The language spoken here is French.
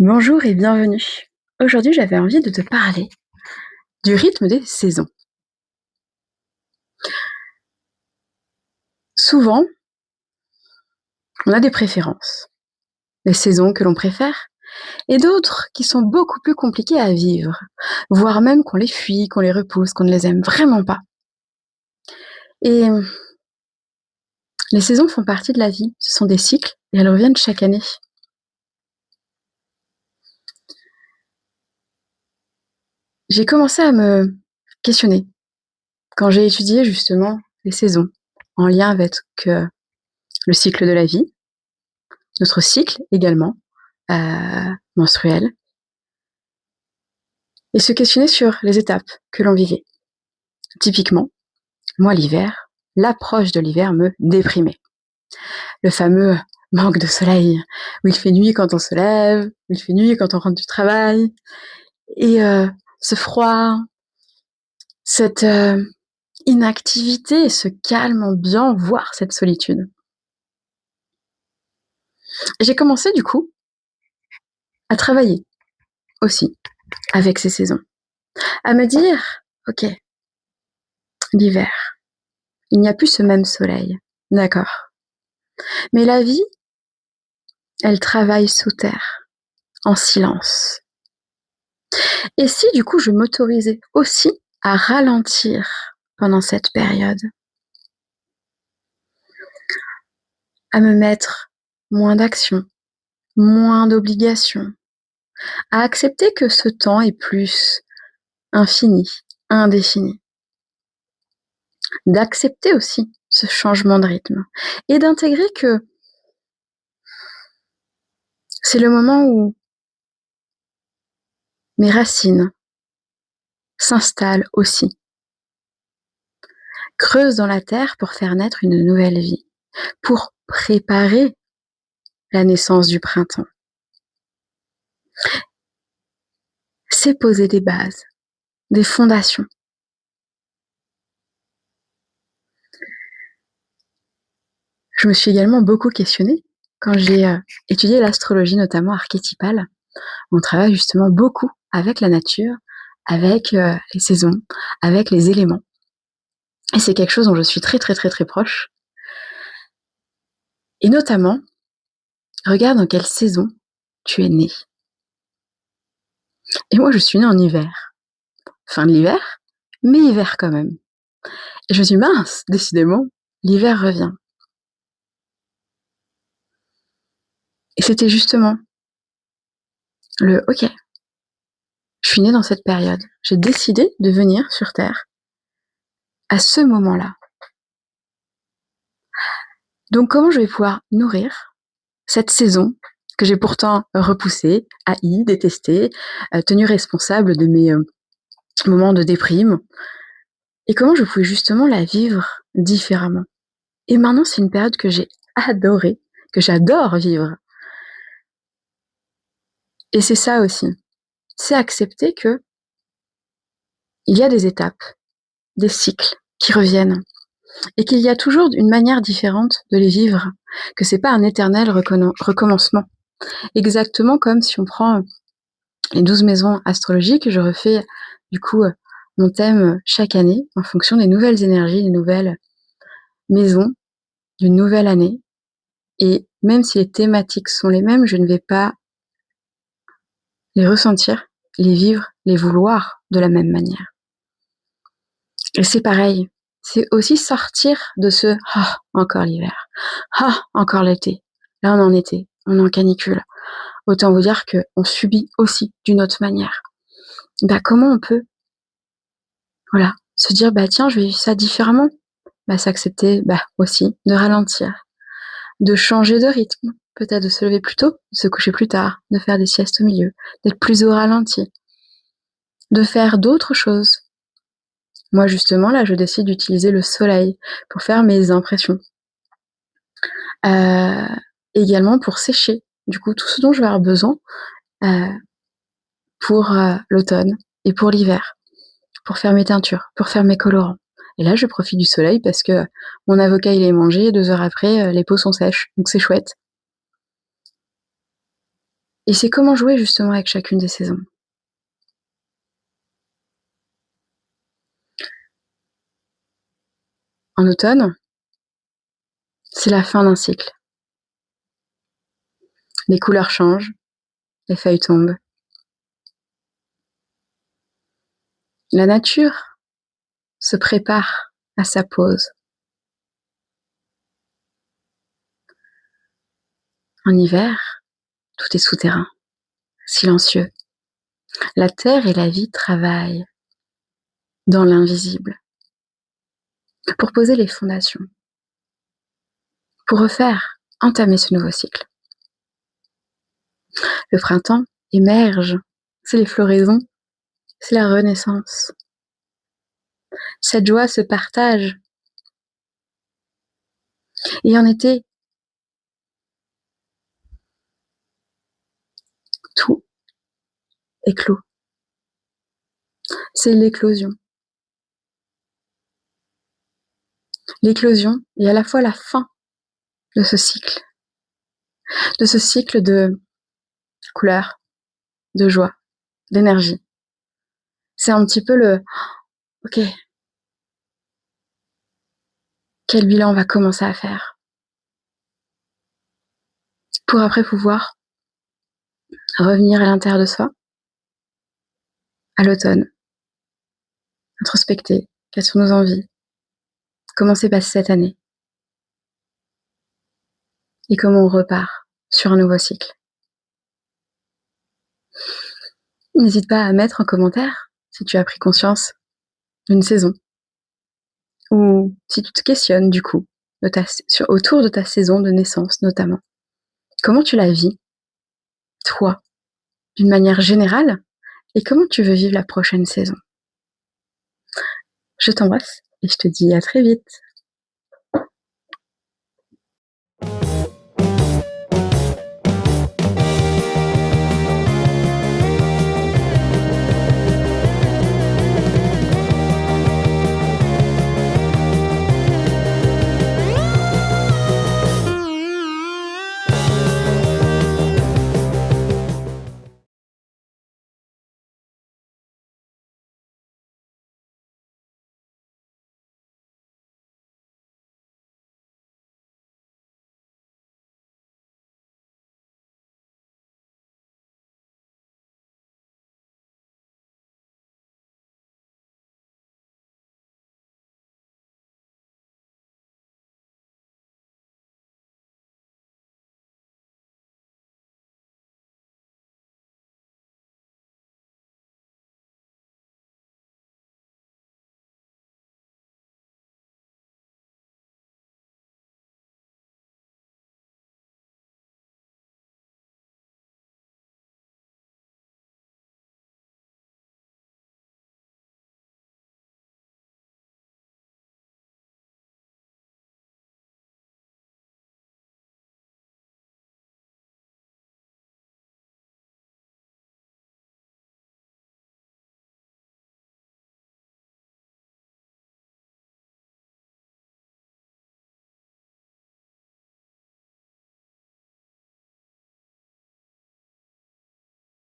Bonjour et bienvenue. Aujourd'hui, j'avais envie de te parler du rythme des saisons. Souvent, on a des préférences, des saisons que l'on préfère, et d'autres qui sont beaucoup plus compliquées à vivre, voire même qu'on les fuit, qu'on les repousse, qu'on ne les aime vraiment pas. Et les saisons font partie de la vie, ce sont des cycles et elles reviennent chaque année. J'ai commencé à me questionner quand j'ai étudié justement les saisons en lien avec le cycle de la vie, notre cycle également menstruel, et se questionner sur les étapes que l'on vivait. Typiquement, moi l'hiver, l'approche de l'hiver me déprimait. Le fameux manque de soleil, où il fait nuit quand on se lève, où il fait nuit quand on rentre du travail, et ce froid, cette inactivité, ce calme ambiant, voire cette solitude. Et j'ai commencé du coup à travailler aussi avec ces saisons, à me dire, ok, l'hiver, il n'y a plus ce même soleil, d'accord, mais la vie, elle travaille sous terre, en silence. Et si du coup je m'autorisais aussi à ralentir pendant cette période, à me mettre moins d'action, moins d'obligations, à accepter que ce temps est plus infini, indéfini, d'accepter aussi ce changement de rythme et d'intégrer que c'est le moment où mes racines s'installent aussi, creusent dans la terre pour faire naître une nouvelle vie, pour préparer la naissance du printemps. C'est poser des bases, des fondations. Je me suis également beaucoup questionnée quand j'ai étudié l'astrologie, notamment archétypale. On travaille justement beaucoup avec la nature, avec les saisons, avec les éléments. Et c'est quelque chose dont je suis très très très très proche. Et notamment, regarde dans quelle saison tu es né. Et moi, je suis née en hiver. Fin de l'hiver, mais hiver quand même. Et je me suis dit, mince, décidément, l'hiver revient. Et c'était justement ok, je suis née dans cette période. J'ai décidé de venir sur Terre à ce moment-là. Donc comment je vais pouvoir nourrir cette saison que j'ai pourtant repoussée, haïe, détestée, tenue responsable de mes moments de déprime, et comment je pouvais justement la vivre différemment. Et maintenant, c'est une période que j'ai adorée, que j'adore vivre. Et c'est ça aussi, c'est accepter que il y a des étapes, des cycles qui reviennent, et qu'il y a toujours une manière différente de les vivre, que c'est pas un éternel recommencement. Exactement comme si on prend les 12 maisons astrologiques, je refais du coup mon thème chaque année en fonction des nouvelles énergies, des nouvelles maisons d'une nouvelle année. Et même si les thématiques sont les mêmes, je ne vais pas les ressentir, les vivre, les vouloir de la même manière. Et c'est pareil, c'est aussi sortir de ce « ah, encore l'hiver, ah, encore l'été, là on est en été, on est en canicule ». Autant vous dire qu'on subit aussi d'une autre manière. Bah comment on peut, voilà, se dire bah tiens, je vais vivre ça différemment. Bah s'accepter aussi de ralentir, de changer de rythme, peut-être de se lever plus tôt, de se coucher plus tard, de faire des siestes au milieu, d'être plus au ralenti, de faire d'autres choses. Moi justement là, je décide d'utiliser le soleil pour faire mes impressions. Également pour sécher, du coup tout ce dont je vais avoir besoin pour l'automne et pour l'hiver, pour faire mes teintures, pour faire mes colorants. Et là, je profite du soleil parce que mon avocat, il est mangé, 2 heures après, les peaux sont sèches, donc c'est chouette. Et c'est comment jouer justement avec chacune des saisons. En automne, c'est la fin d'un cycle. Les couleurs changent, les feuilles tombent. La nature se prépare à sa pause. En hiver, tout est souterrain, silencieux. La terre et la vie travaillent dans l'invisible pour poser les fondations, pour entamer ce nouveau cycle. Le printemps émerge, c'est les floraisons, c'est la renaissance. Cette joie se partage. Et en été, tout éclot. C'est l'éclosion. L'éclosion est à la fois la fin de ce cycle de couleurs, de joie, d'énergie. C'est un petit peu le « Ok, quel bilan on va commencer à faire ?» pour après pouvoir revenir à l'intérieur de soi, à l'automne, introspecter, quelles sont nos envies, comment s'est passée cette année et comment on repart sur un nouveau cycle. N'hésite pas à mettre en commentaire si tu as pris conscience d'une saison ou si tu te questionnes du coup autour de ta saison de naissance notamment. Comment tu la vis, toi, d'une manière générale, et comment tu veux vivre la prochaine saison. Je t'embrasse et je te dis à très vite.